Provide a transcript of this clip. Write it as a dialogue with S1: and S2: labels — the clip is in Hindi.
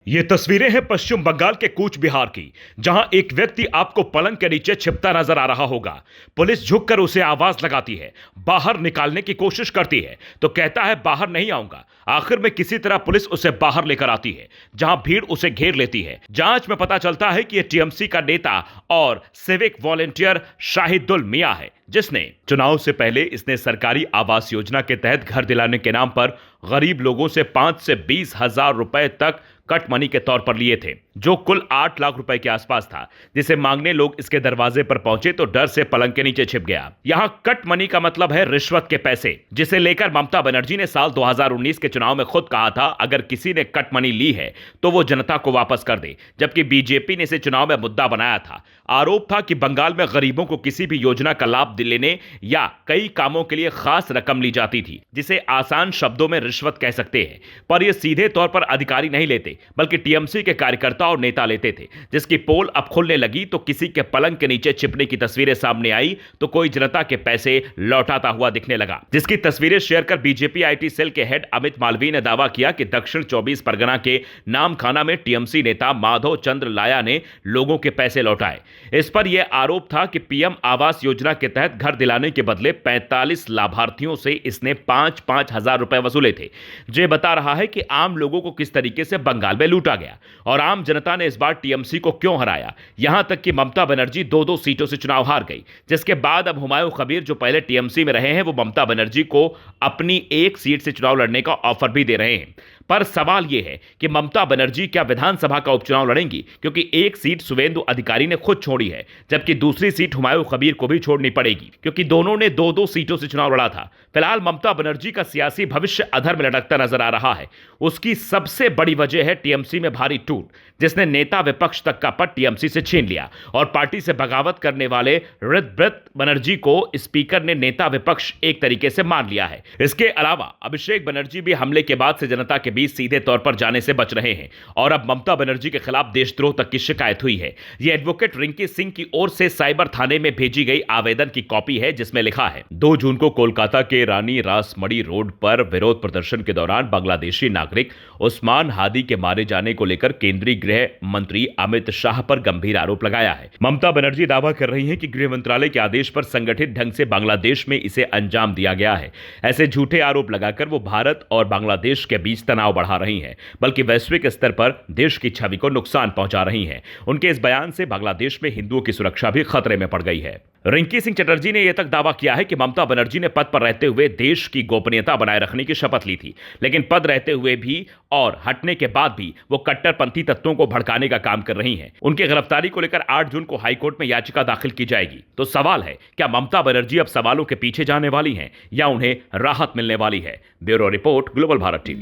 S1: ये तस्वीरें हैं पश्चिम बंगाल के कूच बिहार की, जहां एक व्यक्ति आपको पलंग के नीचे छिपता नजर आ रहा होगा। पुलिस झुककर उसे आवाज लगाती है, बाहर निकालने की कोशिश करती है तो कहता है बाहर नहीं आऊंगा। आखिर में किसी तरह पुलिस उसे बाहर लेकर आती है, जहां भीड़ उसे घेर लेती है। जांच में पता चलता है कि यह टीएमसी का नेता और सिविक वॉलेंटियर शाहिदुल मियां है, जिसने चुनाव से पहले इसने सरकारी आवास योजना के तहत घर दिलाने के नाम पर गरीब लोगों से 5 से 20 हजार रुपए तक कट मनी के तौर पर लिए थे, जो कुल 8 लाख रुपए के आसपास था, जिसे मांगने लोग इसके दरवाजे पर पहुंचे तो डर से पलंग के नीचे छिप गया। यहां कट मनी का मतलब है रिश्वत के पैसे, जिसे लेकर ममता बनर्जी ने साल 2019 के चुनाव में खुद कहा था अगर किसी ने कट मनी ली है तो वो जनता को वापस कर दे, जबकि बीजेपी ने इसे चुनाव में मुद्दा बनाया था। आरोप था कि बंगाल में गरीबों को किसी भी योजना का लाभ लेने या कई कामों के लिए खास रकम ली जाती थी, जिसे आसान शब्दों में रिश्वत कह सकते हैं। पर यह सीधे तौर पर अधिकारी नहीं लेते, बल्कि टीएमसी के कार्यकर्ता और नेता लेते थे, जिसकी पोल अब खुलने लगी तो किसी के पलंग के नीचे छिपने की तस्वीरें सामने आई तो कोई जनता के पैसे लौटाता हुआ दिखने लगा, जिसकी तस्वीरें शेयर कर बीजेपी आईटी सेल के हेड अमित मालवीय ने दावा किया कि दक्षिण 24 परगना के नामखाना में टीएमसी नेता माधव चंद्र लाया ने लोगों के पैसे लौटाए। इस पर यह आरोप था कि पीएम आवास योजना के तहत घर दिलाने के बदले 45 लाभार्थियों से इसने 5-5 हजार रुपए वसूले थे। जो बता रहा है कि आम लोगों को किस तरीके से बंगाल में लूटा गया और आम जनता ने इस बार टीएमसी को क्यों हराया। यहां तक कि ममता बनर्जी 2-2 सीटों से चुनाव हार गई, जिसके बाद अब हुमायूं कबीर जो पहले टीएमसी में रहे हैं वो ममता बनर्जी को अपनी एक सीट से चुनाव लड़ने का ऑफर भी दे रहे हैं। पर सवाल यह है कि ममता बनर्जी क्या विधानसभा का उपचुनाव लड़ेंगी, क्योंकि एक सीट शुवेंदु अधिकारी ने खुद छोड़ी है, जबकि दूसरी सीट हुमायूं कबीर को भी छोड़नी पड़ेगी, क्योंकि दोनों ने 2-2 सीटों से चुनाव लड़ा था। फिलहाल ममता बनर्जी का सियासी भविष्य अधर में लटकता नजर आ रहा है। उसकी सबसे बड़ी वजह है टीएमसी में भारी टूट, जिसने नेता विपक्ष तक का पद टीएमसी से छीन लिया और पार्टी से बगावत करने वाले ऋतव्रत बनर्जी को स्पीकर ने नेता विपक्ष एक तरीके से मान लिया है। इसके अलावा अभिषेक बनर्जी भी हमले के बाद से जनता के बीच सीधे तौर पर जाने से बच रहे हैं और अब ममता बनर्जी के खिलाफ देशद्रोह तक की शिकायत हुई है। यह एडवोकेट रिंकी सिंह की ओर से साइबर थाने में भेजी गई आवेदन की कॉपी है, जिसमें लिखा है 2 जून को कोलकाता के रानी रासमणी रोड पर विरोध प्रदर्शन के दौरान बांग्लादेशी नागरिक उस्मान हादी के मारे जाने को लेकर केंद्रीय गृह मंत्री अमित शाह पर गंभीर आरोप लगाया है। ममता बनर्जी दावा कर रही हैं कि गृह मंत्रालय के आदेश पर संगठित ढंग से बांग्लादेश में इसे अंजाम दिया गया है। ऐसे झूठे आरोप लगाकर वो भारत और बांग्लादेश के बीच तनाव बढ़ा रही हैं, बल्कि वैश्विक स्तर पर देश की छवि को नुकसान पहुंचा रही हैं। उनके इस बयान से बांग्लादेश में हिंदुओं की सुरक्षा भी खतरे में पड़ गई है। रिंकी सिंह चटर्जी ने यह तक दावा किया है कि ममता बनर्जी ने पद पर रहते हुए देश की गोपनीयता बनाए रखने की शपथ ली थी, लेकिन पद रहते हुए भी और हटने के बाद भी वो कट्टरपंथी तत्वों को भड़काने का काम कर रही हैं। उनकी गिरफ्तारी को लेकर 8 जून को हाईकोर्ट में याचिका दाखिल की जाएगी। तो सवाल है, क्या ममता बनर्जी अब सवालों के पीछे जाने वाली हैं या उन्हें राहत मिलने वाली है? Bureau report, global Bharat TV.